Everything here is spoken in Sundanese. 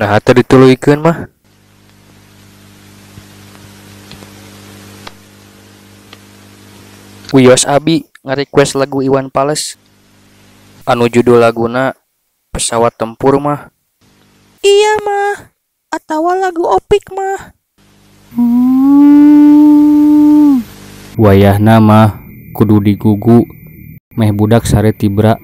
Nah tadi dituluykeun mah. Wios Abi nge-request lagu Iwan Fals anu judul laguna Pesawat Tempur mah. Iya mah, atawa lagu Opik mah. Wayahna mah kudu digugu meh budak sare tibra